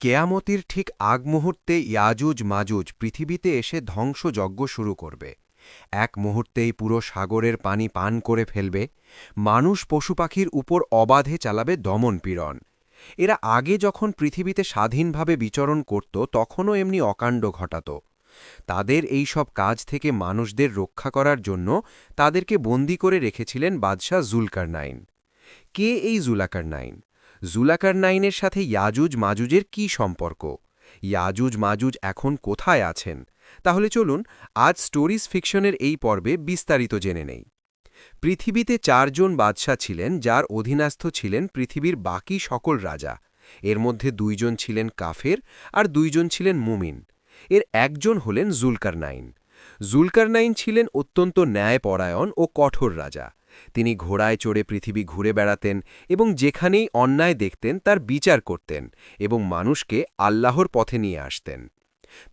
কেয়ামতের ঠিক আগ মুহূর্তে ইয়াজুজ মাজুজ পৃথিবীতে এসে ধ্বংসযজ্ঞ শুরু করবে। এক মুহূর্তেই পুরো সাগরের পানি পান করে ফেলবে, মানুষ পশুপাখির উপর অবাধে চালাবে দমনপীড়ন। এরা আগে যখন পৃথিবীতে স্বাধীনভাবে বিচরণ করত তখনও এমনি অকাণ্ড ঘটাত। তাদের এই সব কাজ থেকে মানুষদের রক্ষা করার জন্য তাদেরকে বন্দী করে রেখেছিলেন বাদশাহ জুলকারনাইন। কে এই জুলাকারনাইন? জুলাকারনাইনের সাথে ইয়াজুজ মাজুজের কি সম্পর্ক? ইয়াজুজ মাজুজ এখন কোথায় আছেন? তাহলে চলুন আজ স্টোরিজ ফিকশনের এই পর্বে বিস্তারিত জেনে নেই। পৃথিবীতে ৪ জন বাদশাহ ছিলেন যার অধীনস্থ ছিলেন পৃথিবীর বাকি সকল রাজা। এর মধ্যে ২ জন ছিলেন কাফের আর ২ জন ছিলেন মুমিন। এর একজন হলেন জুলকারনাইন। জুলকারনাইন ছিলেন অত্যন্ত ন্যায়পরায়ণ ও কঠোর রাজা। তিনি ঘোড়ায় চড়ে পৃথিবী ঘুরে বেড়াতেন এবং যেখানেই অন্যায় দেখতেন তার বিচার করতেন এবং মানুষকে আল্লাহর পথে নিয়ে আসতেন।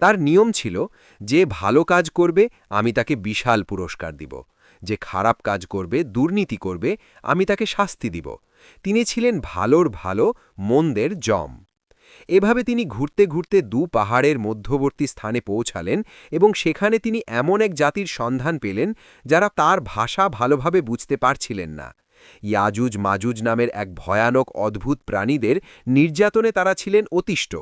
তার নিয়ম ছিল, যে ভালো কাজ করবে আমি তাকে বিশাল পুরস্কার দিব, যে খারাপ কাজ করবে, দুর্নীতি করবে, আমি তাকে শাস্তি দিব। তিনি ছিলেন ভালোর ভালো, মন্দের জম। এভাবে তিনি ঘুরতে ঘুরতে ২ পাহাড়ের মধ্যবর্তী স্থানে পৌঁছালেন এবং সেখানে তিনি এমন এক জাতির সন্ধান পেলেন যারা তার ভাষা ভালোভাবে বুঝতে পারছিলেন না। ইয়াজুজ মাজুজ নামের এক ভয়ানক অদ্ভুত প্রাণীদের নির্যাতনে তারা ছিলেন অতিষ্ঠ।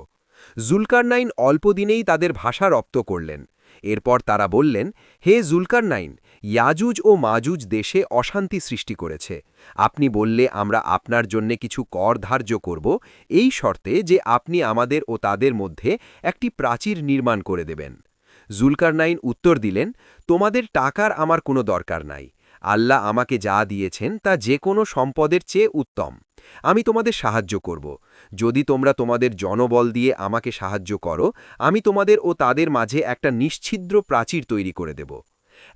জুলকারনাইন অল্পদিনেই তাদের ভাষা রপ্ত করলেন। এরপর তারা বললেন, হে জুলকারনাইন, ইয়াজুজ ও মাজুজ দেশে অশান্তি সৃষ্টি করেছে। আপনি বললে আমরা আপনার জন্যে কিছু কর ধার্য করব, এই শর্তে যে আপনি আমাদের ও তাদের মধ্যে একটি প্রাচীর নির্মাণ করে দেবেন। জুলকারনাইন উত্তর দিলেন, তোমাদের টাকার আমার কোনো দরকার নাই। আল্লাহ আমাকে যা দিয়েছেন তা যে কোনো সম্পদের চেয়ে উত্তম। আমি তোমাদের সাহায্য করব। যদি তোমরা তোমাদের জনবল দিয়ে আমাকে সাহায্য করো, আমি তোমাদের ও তাদের মাঝে একটা নিশ্ছিদ্র প্রাচীর তৈরি করে দেব।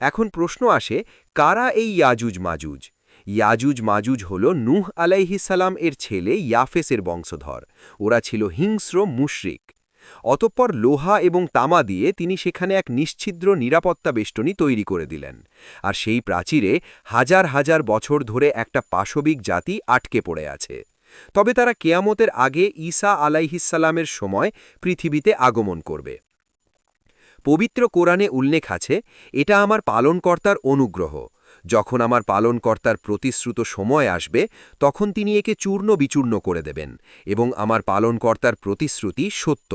এখন প্রশ্ন আসে, কারা এই ইয়াজুজ মাজুজ? ইয়াজুজ মাজুজ হল নূহ আলাইহিসসালাম এর ছেলে ইয়াফেসের বংশধর। ওরা ছিল হিংস্র মুশরিক। অতঃপর লোহা এবং তামা দিয়ে তিনি সেখানে এক নিশ্ছিদ্র নিরাপত্তা বেষ্টনী তৈরি করে দিলেন। আর সেই প্রাচীরে হাজার হাজার বছর ধরে একটা পাশবিক জাতি আটকে পড়ে আছে। তবে তারা কেয়ামতের আগে ঈসা আলাইহিসসালামের সময় পৃথিবীতে আগমন করবে। পবিত্র কোরআনে উল্লেখ আছে, এটা আমার পালনকর্তার অনুগ্রহ। যখন আমার পালনকর্তার প্রতিশ্রুত সময় আসবে তখন তিনি একে চূর্ণ বিচূর্ণ করে দেবেন এবং আমার পালনকর্তার প্রতিশ্রুতি সত্য।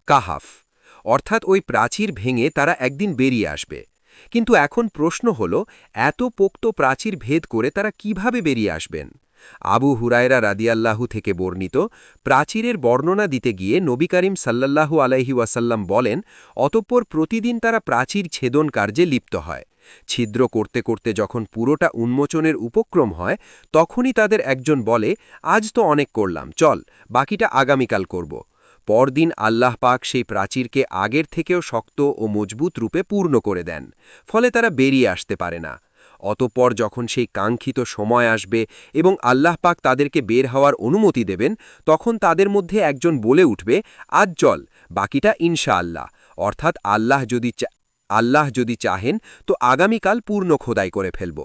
কাহাফ। অর্থাৎ ওই প্রাচীর ভেঙে তারা একদিন বেরিয়ে আসবে। কিন্তু এখন প্রশ্ন হল, এত পোক্ত প্রাচীর ভেদ করে তারা কিভাবে বেরিয়ে আসবেন? আবু হুরায়রা রাদিয়াল্লাহু থেকে বর্ণিত, প্রাচীরের বর্ণনা দিতে গিয়ে নবী করিম সাল্লাল্লাহু আলাইহি ওয়াসাল্লাম বলেন, অতঃপর প্রতিদিন তারা প্রাচীর ছেদন কার্যে লিপ্ত হয়। ছিদ্র করতে করতে যখন পুরোটা উন্মোচনের উপক্রম হয় তখনই তাদের একজন বলে, আজ তো অনেক করলাম, চল বাকিটা আগামীকাল করব। পরদিন আল্লাহ পাক সেই প্রাচীরকে আগের থেকেও শক্ত ও মজবুত রূপে পূর্ণ করে দেন, ফলে তারা বেরিয়ে আসতে পারে না। অতঃপর যখন সেই কাঙ্ক্ষিত সময় আসবে এবং আল্লাহ পাক তাদেরকে বের হওয়ার অনুমতি দেবেন, তখন তাদের মধ্যে একজন বলে উঠবে, আজ চল, বাকিটা ইনশাআল্লাহ, অর্থাৎ আল্লাহ যদি চাহেন তো আগামীকাল পূর্ণ খোদাই করে ফেলব।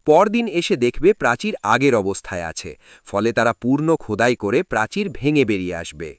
পরদিন এসে দেখবে প্রাচীর আগের অবস্থায় আছে, ফলে তারা পূর্ণ খোদাই করে প্রাচীর ভেঙে বেরিয়ে আসবে।